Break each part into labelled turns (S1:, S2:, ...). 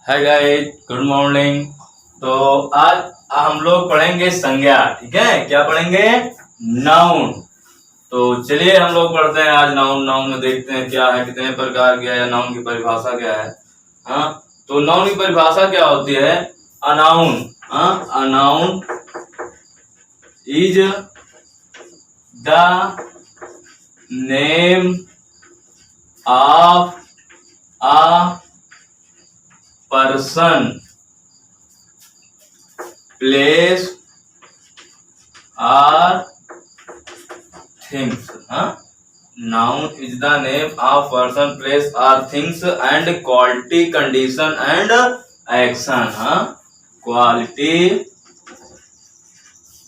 S1: Hi guys, good morning. तो आज हम लोग पढ़ेंगे संज्ञा। ठीक है, क्या पढ़ेंगे? नाउन। तो चलिए हम लोग पढ़ते हैं आज नाउन। नाउन में देखते हैं क्या है, कितने प्रकार के है, नाउन की परिभाषा क्या है। हाँ, तो नाउन की परिभाषा क्या होती है? A noun, a noun is the name of a person, place or things. Noun is the name of person, place or things and quality, condition and action. Quality,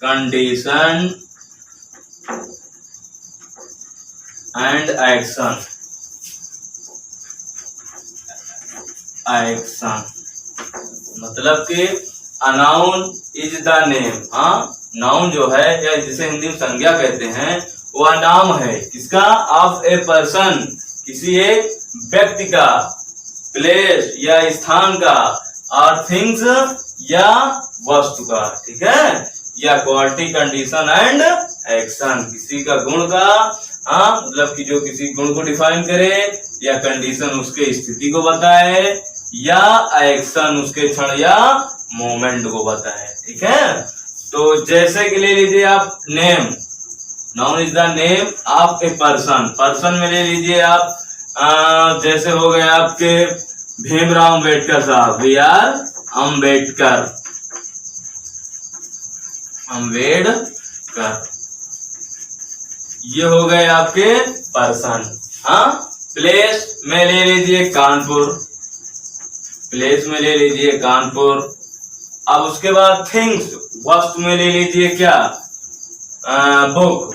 S1: condition and action. मतलब कि अनाउन is the name. Noun जो है या जिसे हिंदी में संज्ञा कहते हैं, वह नाम है किसका? ऑफ ए पर्सन, किसी एक व्यक्ति का, प्लेस या स्थान का, और थिंग्स या वस्तु का। ठीक है, या क्वालिटी, कंडीशन एंड एक्शन, किसी का गुण का, मतलब कि जो किसी गुण को डिफाइन करे, या कंडीशन उसके स्थिति को बताए, या एक्शन उसके क्षण या मोमेंट को बताए। ठीक है, तो जैसे कि ले लीजिए आप name. Noun is the name of a person. Person में ले लीजिए आप जैसे हो गए आपके भीमराव अम्बेडकर साहब, बी आर अम्बेडकर, अम्बेडकर, ये हो गए आपके पर्सन। प्लेस में ले लीजिए कानपुर, प्लेस में ले लीजिए कानपुर। अब उसके बाद थिंग्स, वस्तु में ले लीजिए क्या? बुक।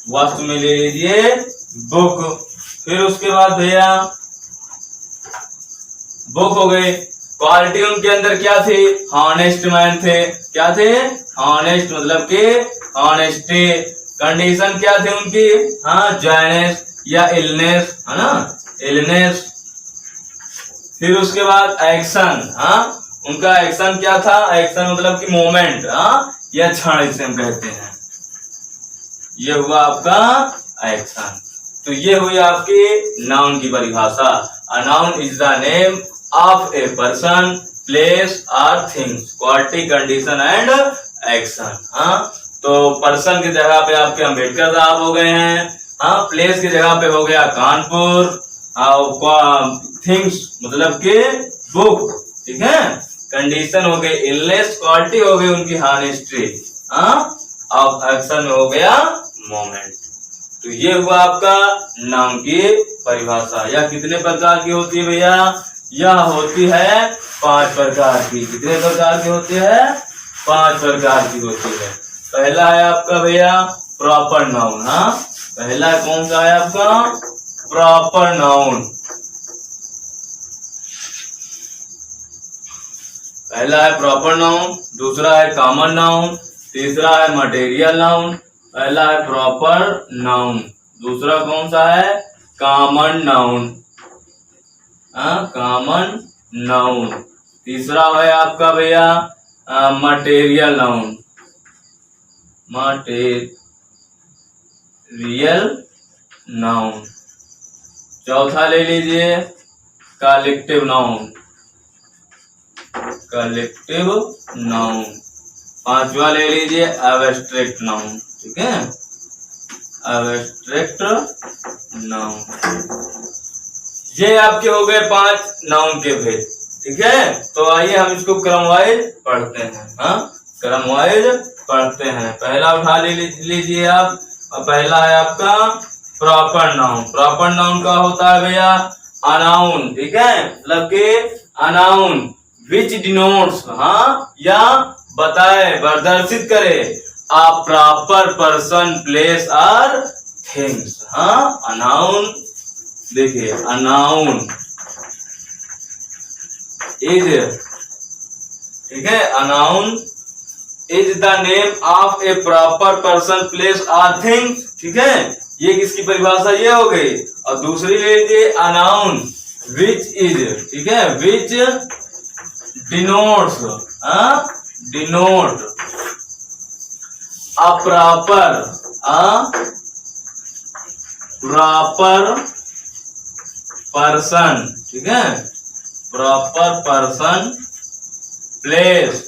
S1: वस्तु में ले लीजिए बुक। फिर उसके बाद भैया बुक हो गए। क्वालिटी उनके अंदर क्या थी? हॉनेस्ट मैन थे। क्या थे? हॉनेस्ट, मतलब कि हॉनेस्टी। कंडीशन क्या थी उनकी? जॉयनेस या इलनेस, है ना, इलनेस। फिर उसके बाद एक्शन, उनका एक्शन क्या था? एक्शन मतलब कि मोमेंट, या क्षण, इसे हम कहते हैं। ये हुआ आपका एक्शन। तो ये हुई आपकी नाउन की परिभाषा। A noun is the name of a person, place और things, quality, condition and action. तो पर्सन की जगह पे आपके अम्बेडकर साहब हो गए हैं। प्लेस की जगह पे हो गया कानपुर, और थिंग्स मतलब के बुक। ठीक है, कंडीशन हो गई इलनेस, क्वालिटी हो गई उनकी हॉनेस्टी, और एक्शन में हो गया मोमेंट। तो ये हुआ आपका नाउन की परिभाषा। या कितने प्रकार की होती है भैया? यह होती है 5 प्रकार की। कितने प्रकार की होती है? 5 प्रकार की होती है। पहला है आपका भैया प्रॉपर नाउन। पहला कौन सा है आपका? Proper noun. पहला है प्रॉपर नाउन, दूसरा है कॉमन नाउन, तीसरा है मटेरियल नाउन। पहला है प्रॉपर नाउन, दूसरा कौन सा है? Common noun, common noun. तीसरा है आपका भैया मटेरियल नाउन, मटेरियल नाउन। चौथा ले लीजिए कलेक्टिव नाउन, कलेक्टिव नाउन। पांचवा ले लीजिए एब्स्ट्रैक्ट नाउन। ठीक है, एब्स्ट्रैक्ट नाउन। ये आपके हो गए 5 नाउन के भेद। ठीक है, तो आइए हम इसको क्रमवाइज पढ़ते हैं। क्रमवाइज पढ़ते हैं। पहला उठा लीजिए आप, और पहला है आपका प्रॉपर नाउन। प्रॉपर नाउन का होता है भैया अनाउन। ठीक है, मतलब कि अनाउन विच डिनोट्स, या बताए, प्रदर्शित करे अ प्रॉपर पर्सन, प्लेस और थिंग्स। अनाउन, देखिए अनाउन इज, ठीक है, अनाउन is the name of A proper person, place और थिंग। ठीक है, ये किसकी परिभाषा? ये हो गई। और दूसरी ले लीजिए अनाउन विच इज, ठीक है, विच denotes, denote a proper person, ठीक है, प्रॉपर पर्सन, प्लेस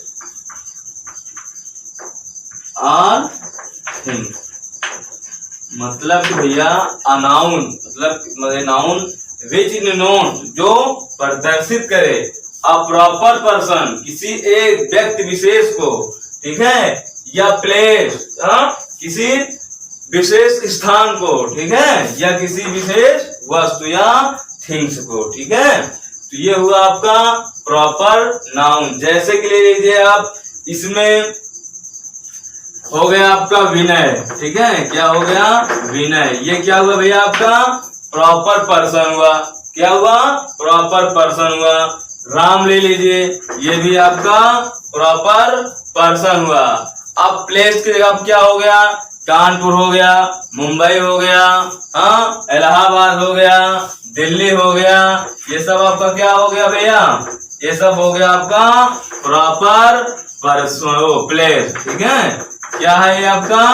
S1: और थिंग। मतलब भैया अनाउन, मतलब नाउन विच डिनोट, जो प्रदर्शित करे, अ प्रॉपर पर्सन, किसी एक व्यक्ति विशेष को, ठीक है, या प्लेस, किसी विशेष स्थान को, ठीक है, या किसी विशेष वस्तु या थिंग्स को, ठीक है। तो ये हुआ आपका प्रॉपर नाउन। जैसे कि ले लीजिए आप, इसमें हो गया आपका विनय, ठीक है, क्या हो गया, विनय। ये क्या हुआ भैया आपका प्रॉपर पर्सन हुआ, क्या हुआ, प्रॉपर पर्सन हुआ। राम ले लीजिए, ये भी आपका प्रॉपर पर्सन हुआ। अब प्लेस की जगह क्या हो गया, कानपुर हो गया, मुंबई हो गया, इलाहाबाद हो गया, दिल्ली हो गया, ये सब आपका क्या हो गया भैया, ये सब हो गया आपका प्रॉपर पर्सन प्लेस, ठीक है। क्या है ये आपका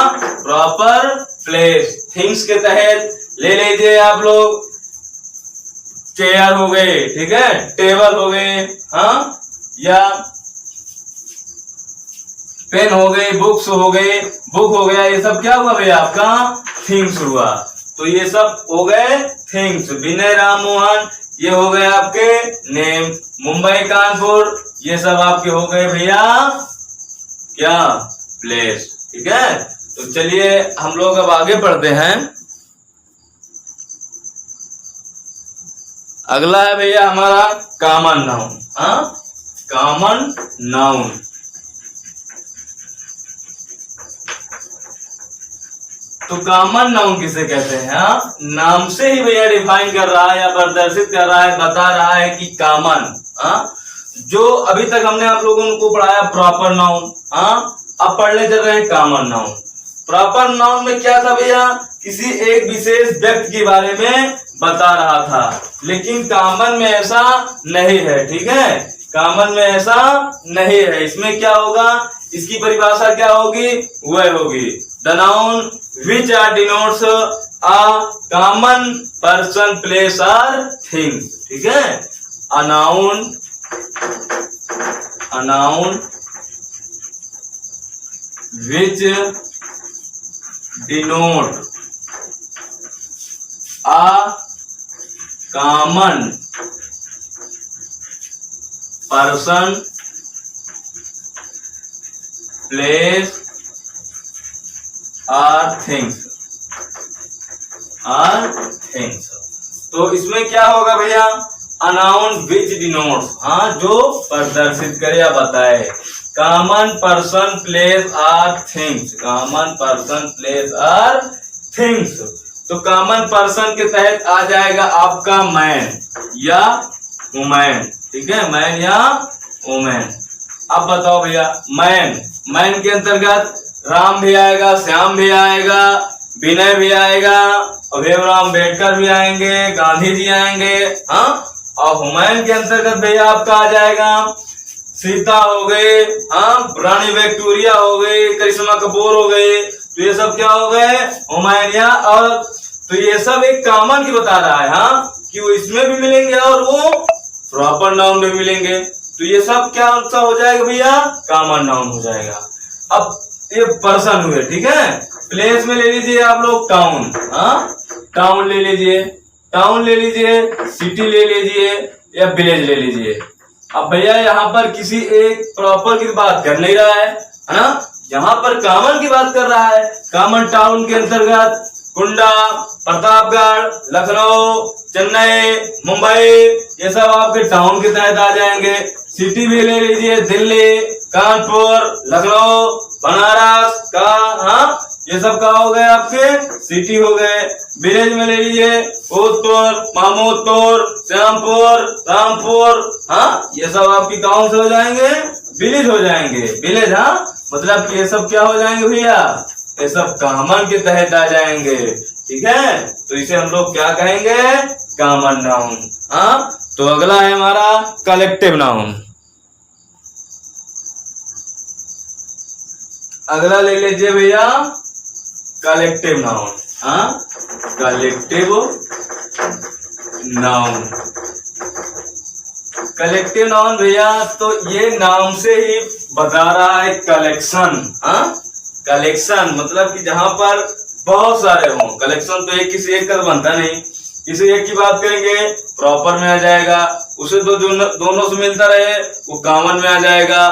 S1: प्रॉपर प्लेस। थिंग्स के तहत ले लीजिए आप लोग, चेयर हो गए, ठीक है, टेबल हो गए, या पेन हो गए, बुक्स हो गए, बुक हो गया, ये सब क्या हुआ भैया आपका थिंग्स हुआ। तो ये सब हो गए थिंग्स। विनय, राम मोहन, ये हो गए आपके नेम। मुंबई, कानपुर, ये सब आपके हो गए भैया क्या, प्लेस, ठीक है। तो चलिए हम लोग अब आगे बढ़ते हैं। अगला है भैया हमारा कॉमन नाउन, कॉमन नाउन। तो कॉमन नाउन किसे कहते हैं, नाम से ही भैया डिफाइन कर रहा है या प्रदर्शित कर रहा है, बता रहा है कि कॉमन, जो अभी तक हमने आप लोगों को पढ़ाया प्रॉपर नाउन, अब पढ़ने चल रहे हैं कॉमन नाउन। प्रॉपर नाउन में क्या था भैया, किसी एक विशेष व्यक्ति के बारे में बता रहा था, लेकिन कॉमन में ऐसा नहीं है, ठीक है, कॉमन में ऐसा नहीं है। इसमें क्या होगा, इसकी परिभाषा क्या होगी, वह होगी the noun which are denotes a common person, place और थिंग्स, ठीक है। A noun which denote a common person, place or things, तो इसमें क्या होगा भैया, अनाउन विच डिनोट्स, जो प्रदर्शित करे या बताए, कॉमन पर्सन, प्लेस और थिंग्स, कॉमन पर्सन, प्लेस और थिंग्स। तो कॉमन पर्सन के तहत आ जाएगा आपका मैन या वुमेन, ठीक है, मैन या वुमेन। अब बताओ भैया, मैन के अंतर्गत राम भी आएगा, श्याम भी आएगा, विनय भी आएगा, भीमराव अम्बेडकर भी आएंगे, गांधी जी आएंगे, और वुमेन के अंतर्गत भैया आपका आ जाएगा सीता हो गए, रानी विक्टोरिया हो गई, करिश्मा कपूर हो गई। तो ये सब क्या हो गए, वुमेन या औरत। तो ये सब एक कॉमन की बता रहा है, कि वो इसमें भी मिलेंगे और वो प्रॉपर नाउन में मिलेंगे। तो ये सब क्या हो जाएगा भैया, कॉमन नाउन हो जाएगा। अब ये पर्सन हुए, ठीक है। प्लेस में ले लीजिए आप लोग टाउन, टाउन ले लीजिए, टाउन ले लीजिए, सिटी ले लीजिए या विलेज ले लीजिए। अब भैया यहाँ पर किसी एक प्रॉपर की बात कर नहीं रहा है ना, यहाँ पर कॉमन की बात कर रहा है। कॉमन टाउन के अंतर्गत कुंडा, प्रतापगढ़, लखनऊ, चेन्नई, मुंबई, ये सब आपके टाउन के तहत आ जाएंगे। सिटी भी ले लीजिए, दिल्ली, कानपुर, लखनऊ, बनारस का, ये सब का हो गए आपके सिटी हो गए। विलेज में ले लीजिए भोजपुर, महमूदपुर, श्यामपुर, रामपुर, ये सब आपकी गाँव से हो जाएंगे, विलेज हो जाएंगे। विलेज मतलब कि ये सब क्या हो जाएंगे भैया, ये सब कॉमन के तहत आ जाएंगे, ठीक है। तो इसे हम लोग क्या कहेंगे, कॉमन नाउन। हाँ, तो अगला है हमारा कलेक्टिव नाउन। अगला ले लीजिए भैया कलेक्टिव नाउन। हाँ, कलेक्टिव नाउन। कलेक्टिव नाउन भैया तो ये नाम से ही बता रहा है कलेक्शन। हाँ, कलेक्शन मतलब कि जहां पर बहुत सारे हों। कलेक्शन तो एक किसी एक का तो बनता नहीं, किसी एक की बात करेंगे प्रॉपर में आ जाएगा, उसे तो दोनों से मिलता रहे वो कॉमन में आ जाएगा।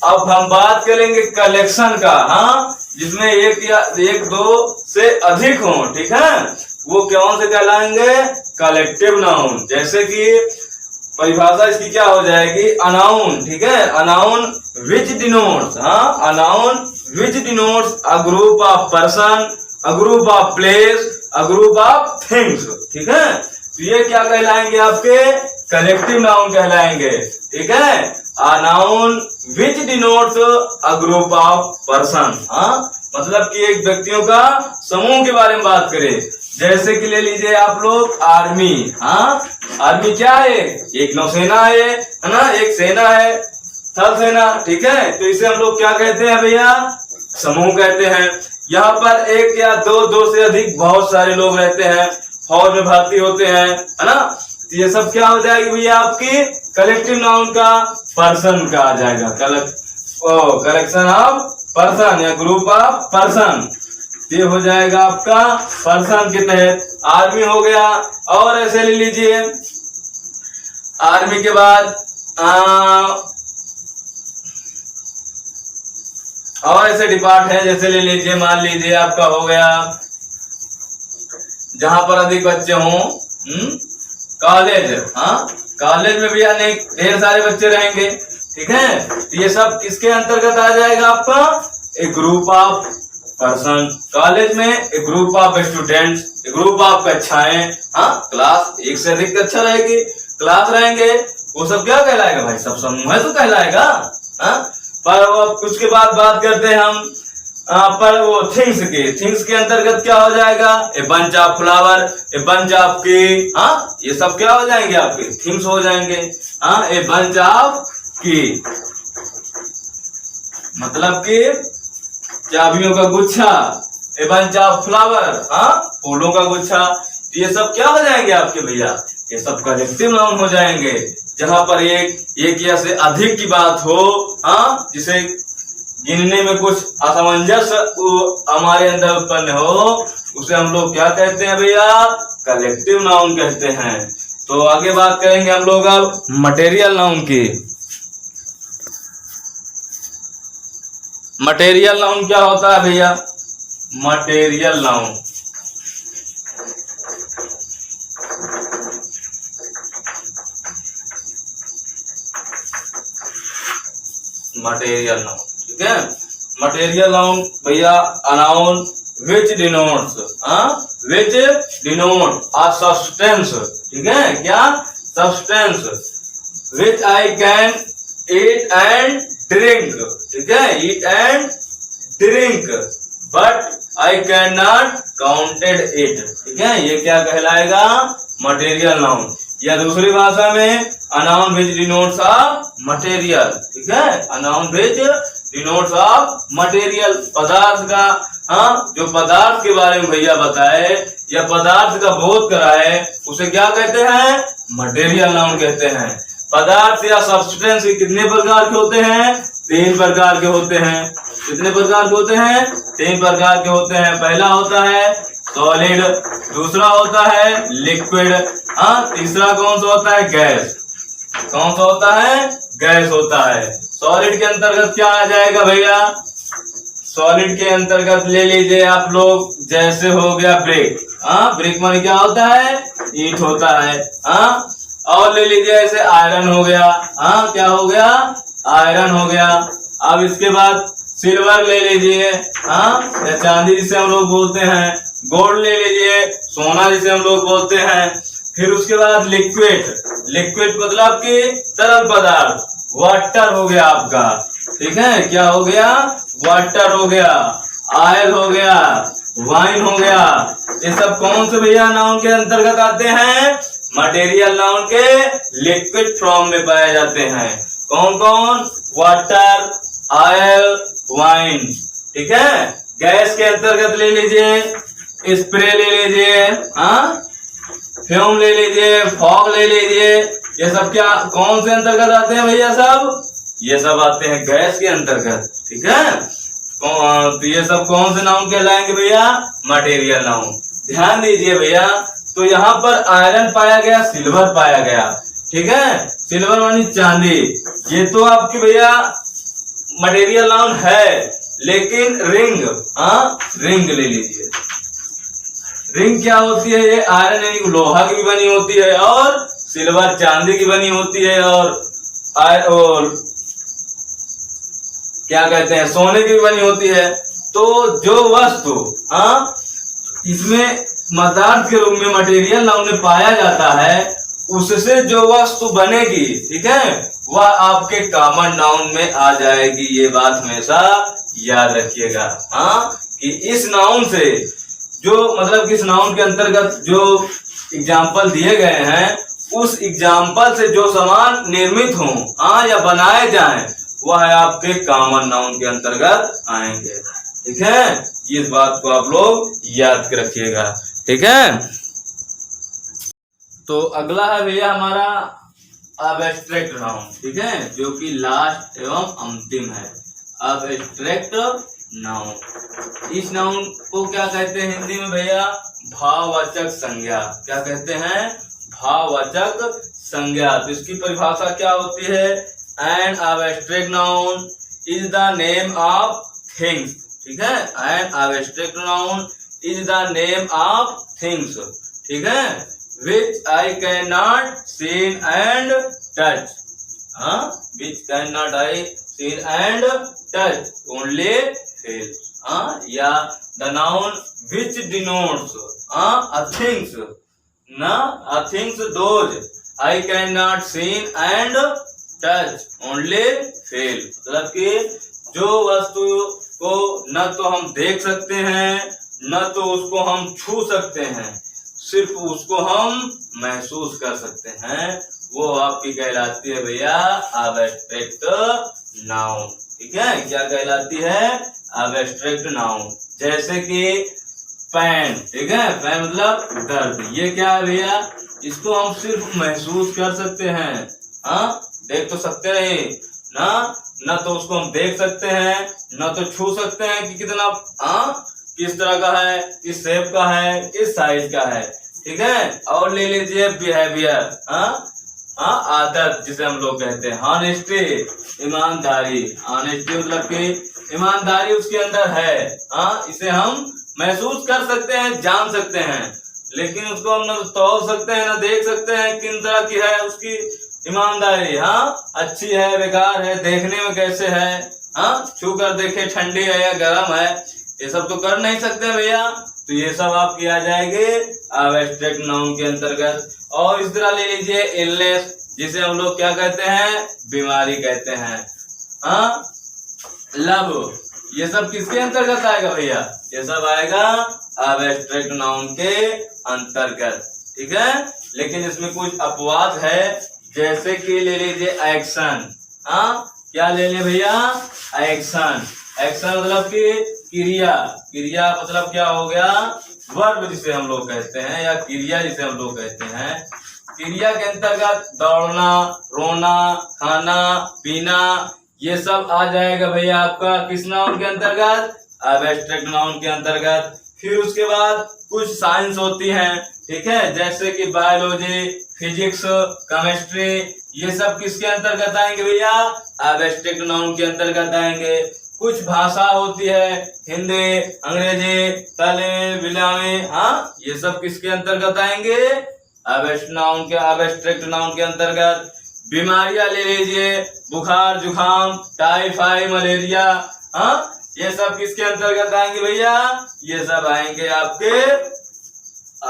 S1: अब हम बात करेंगे कलेक्शन का। हाँ, जिसमें एक दो से अधिक हो, ठीक है, वो कौन से कहलाएंगे? Collective noun. जैसे कि परिभाषा इसकी क्या हो जाएगी? अनाउन, ठीक है, अनाउन विच डिनोट्स, हाँ, अनाउन विच denotes a group of person, a group of place, a group of things, ठीक है। तो ये क्या कहलाएंगे? आपके कलेक्टिव नाउन कहलाएंगे, ठीक है। A noun which denotes a group of person, हाँ, मतलब कि एक व्यक्तियों का समूह के बारे में बात करें। जैसे कि ले लीजिए आप लोग आर्मी। हाँ, आर्मी क्या है? एक नौसेना है ना, एक सेना है, थल सेना, ठीक है। तो इसे हम लोग क्या कहते हैं भैया? समूह कहते हैं। यहाँ पर एक या दो से अधिक बहुत सारे लोग रहते हैं, फौज में भर्ती होते हैं, है ना। तो ये सब क्या हो जाएगी भैया? आपकी कलेक्टिव नाउन का पर्सन का आ जाएगा। कलेक्शन ऑफ पर्सन या ग्रुप ऑफ पर्सन, ये हो जाएगा आपका पर्सन के तहत। आर्मी हो गया। और ऐसे ले लीजिए आर्मी के बाद और ऐसे डिपार्ट है। जैसे ले लीजिए, मान लीजिए आपका हो गया जहां पर अधिक बच्चे हों, कॉलेज। हाँ, कॉलेज में भी अनेक ढेर सारे बच्चे रहेंगे, ठीक है। तो ये सब किसके अंतर्गत आ जाएगा? आपका एक ग्रुप ऑफ पर्सन। कॉलेज में एक ग्रुप ऑफ स्टूडेंट्स, एक ग्रुप ऑफ कक्षाएं। हाँ, क्लास एक से अधिक कक्षा रहेगी, क्लास रहेंगे, वो सब क्या कहलाएगा भाई? सब समूह है तो कहलाएगा। हाँ, पर वो कुछ के बाद बात करते हैं हम पर वो थिंग्स के अंतर्गत क्या हो जाएगा? A bunch of flower, a bunch of की। हाँ, ये सब क्या हो जाएंगे? आपके थिंग्स हो जाएंगे। हाँ, ए बंच ऑफ की मतलब कि चाबियों का गुच्छा, ए बंच ऑफ फ्लावर, हाँ, फूलों का गुच्छा। ये सब क्या हो जाएंगे आपके भैया? ये सब कलेक्टिव नाउन हो जाएंगे, जहां पर एक या से अधिक की बात हो। हाँ, जिसे गिनने में कुछ असमंजस हमारे अंदर उत्पन्न हो, उसे हम लोग क्या कहते हैं भैया? कलेक्टिव नाउन कहते हैं। तो आगे बात करेंगे हम लोग अब मटेरियल नाउन की। मटेरियल नाउन क्या होता है भैया? मटेरियल नाउन मटेरियल नाउन, ठीक है। मटेरियल नाउन भैया अनाउन विच denotes, which denote a substance, ठीक है। क्या? Substance which I can eat and drink, ठीक है, eat and drink, but I can not counted it, ठीक है। ये क्या कहलाएगा? Material noun. या दूसरी भाषा में अनाउन विच डिनोट्स ऑफ मटेरियल, ठीक है, अनाउन विच डिनोट्स ऑफ मटेरियल, पदार्थ का। हाँ, जो पदार्थ के बारे में भैया बताए या पदार्थ का बोध कराए, उसे क्या कहते हैं? मटेरियल नाउन कहते हैं। पदार्थ या सब्सटेंस कितने प्रकार के होते हैं? 3 प्रकार के होते हैं। कितने प्रकार के होते हैं? 3 प्रकार के होते हैं। पहला होता है सॉलिड, दूसरा होता है लिक्विड, तीसरा कौन सा होता है? गैस। कौन सा होता है? गैस होता है। सॉलिड के अंतर्गत क्या आ जाएगा भैया? सॉलिड के अंतर्गत ले लीजिए आप लोग, जैसे हो गया ब्रिक। ब्रिक माने क्या होता है? ईंट होता है। और ले लीजिए ऐसे आयरन हो गया। क्या हो गया? आयरन हो गया। अब इसके बाद सिल्वर ले लीजिए, या चांदी जिसे हम लोग बोलते हैं, गोल्ड ले लीजिए, सोना जिसे हम लोग बोलते हैं। फिर उसके बाद लिक्विड, लिक्विड मतलब कि तरल पदार्थ, वाटर हो गया आपका, ठीक है। क्या हो गया? वाटर हो गया, ऑयल हो गया, वाइन हो गया। ये सब कौन से भैया नाउन के अंतर्गत आते हैं? मटेरियल नाउन के लिक्विड फॉर्म में पाए जाते हैं। कौन कौन? Water, oil, wine. ठीक है। गैस के अंतर्गत ले लीजिए, स्प्रे ले लीजिए, फ्यूम ले लीजिए, फॉग ले लीजिए। ये सब क्या कौन से अंतर्गत आते हैं भैया? सब ये सब आते हैं गैस के अंतर्गत। ठीक है। तो ये सब कौन से नाउन कहलाएंगे भैया? Material noun. ध्यान दीजिए भैया, तो यहाँ पर आयरन पाया गया, सिल्वर पाया गया। ठीक है। सिल्वर मानी चांदी। ये तो आपकी भैया मटेरियल नाउन है, लेकिन रिंग, रिंग ले लीजिए। रिंग क्या होती है? ये आयरन यानी लोहा की भी बनी होती है, और सिल्वर चांदी की बनी होती है, और क्या कहते हैं, सोने की भी बनी होती है। तो जो वस्तु इसमें पदार्थ के रूप में मटेरियल नाउन में पाया जाता है, उससे जो वस्तु बनेगी, ठीक है, वह आपके कॉमन नाउन में आ जाएगी। ये बात हमेशा याद रखिएगा। कि इस नाउन से जो मतलब किस नाउन के अंतर्गत जो एग्जाम्पल दिए गए हैं, उस एग्जाम्पल से जो सामान निर्मित हो या बनाए जाएं, वह आपके कॉमन नाउन के अंतर्गत आएंगे। ठीक है। इस बात को आप लोग याद रखिएगा। ठीक है। तो अगला है भैया हमारा अब्स्ट्रैक्ट नाउन। ठीक है, जो कि लास्ट एवं अंतिम है। Abstract noun. इस नाउन को क्या कहते हैं हिंदी में भैया? भाववाचक संज्ञा। क्या कहते हैं? भाववाचक संज्ञा। तो इसकी परिभाषा क्या होती है? An abstract noun is the name of things. ठीक है। An abstract noun is the name of things. ठीक है। Which I can not seen and touch. Which can not I seen and touch, only feel. या the noun which denotes a things, a things those I cannot seen and touch, only feel। मतलब कि जो वस्तु को न तो हम देख सकते हैं, न तो उसको हम छू सकते हैं, सिर्फ उसको हम महसूस कर सकते हैं, वो आपकी कहलाती है भैया अब्स्ट्रैक्ट नाउन। ठीक है। क्या कहलाती है? Abstract noun. जैसे कि पेन। ठीक है। पेन मतलब दर्द। ये क्या है भैया? इसको हम सिर्फ महसूस कर सकते हैं, देख तो सकते नहीं ना, न तो उसको हम देख सकते हैं, न तो छू सकते हैं कि कितना किस तरह का है, किस शेप का है, किस साइज का है। ठीक है। और ले लीजिए बिहेवियर, आदत जिसे हम लोग कहते हैं। ऑनेस्टी, ईमानदारी। ऑनेस्टी मतलब कि ईमानदारी उसके अंदर है, इसे हम महसूस कर सकते हैं, जान सकते हैं, लेकिन उसको हम न तोल सकते हैं, न देख सकते हैं किन तरह की है उसकी ईमानदारी। अच्छी है, बेकार है, देखने में कैसे है, छू कर देखे ठंडी है या गर्म है, ये सब तो कर नहीं सकते भैया। तो ये सब आपकी आ जाएंगे अब्स्ट्रैक्ट नाउन के अंतर्गत। और इस तरह ले लीजिए इलनेस, जिसे हम लोग क्या कहते हैं? बीमारी कहते हैं। लव, ये सब किसके अंतर्गत आएगा भैया? ये सब आएगा अब्स्ट्रैक्ट नाउन के अंतर्गत। ठीक है। लेकिन इसमें कुछ अपवाद है, जैसे कि ले लीजिए एक्शन। क्या ले लें भैया? एक्शन। एक्शन मतलब कि क्रिया। क्रिया मतलब क्या हो गया? वर्ब जिसे हम लोग कहते हैं, या क्रिया जिसे हम लोग कहते हैं। क्रिया के अंतर्गत दौड़ना, रोना, खाना, पीना, ये सब आ जाएगा भैया आपका किस नाउन के अंतर्गत? अब्स्ट्रैक्ट नाउन के अंतर्गत। फिर उसके बाद कुछ साइंस होती हैं, ठीक है, जैसे कि बायोलॉजी, फिजिक्स, केमिस्ट्री, ये सब किसके अंतर्गत आएंगे भैया? अब्स्ट्रैक्ट नाउन के अंतर्गत आएंगे। कुछ भाषा होती है, हिंदी, अंग्रेजी, तमिल, बिलामी, ये सब किसके अंतर्गत आएंगे? अब्स्ट्रैक्ट नाउन के अंतर्गत। बीमारियां ले लीजिए, बुखार, जुखाम, टाइफाइड, मलेरिया, ये सब किसके अंतर्गत आएंगे भैया? ये सब आएंगे आपके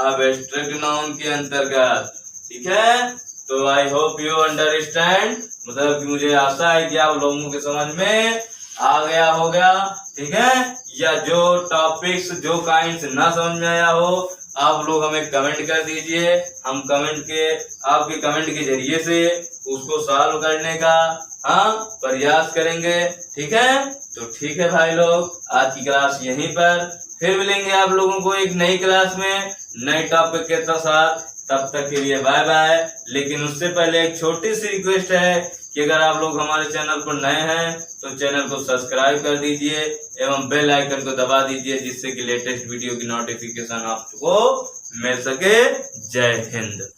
S1: अब्स्ट्रैक्ट नाउन के अंतर्गत। ठीक है। तो आई होप यू अंडरस्टैंड, मतलब कि मुझे आशा है कि आप लोगों के समझ में आ गया होगा। ठीक है। या जो टॉपिक्स, जो काइंड्स ना समझ में आया हो, आप लोग हमें कमेंट कर दीजिए, हम आपके कमेंट के जरिए से उसको सॉल्व करने का प्रयास करेंगे। ठीक है, तो ठीक है भाई लोग, आज की क्लास यहीं पर, फिर मिलेंगे आप लोगों को एक नई क्लास में नए टॉपिक के साथ। तब तक के लिए बाय बाय। लेकिन उससे पहले एक छोटी सी रिक्वेस्ट है कि अगर आप लोग हमारे चैनल पर नए हैं तो चैनल को सब्सक्राइब कर दीजिए एवं बेल आइकन को दबा दीजिए, जिससे कि लेटेस्ट वीडियो की नोटिफिकेशन आपको मिल सके। जय हिंद।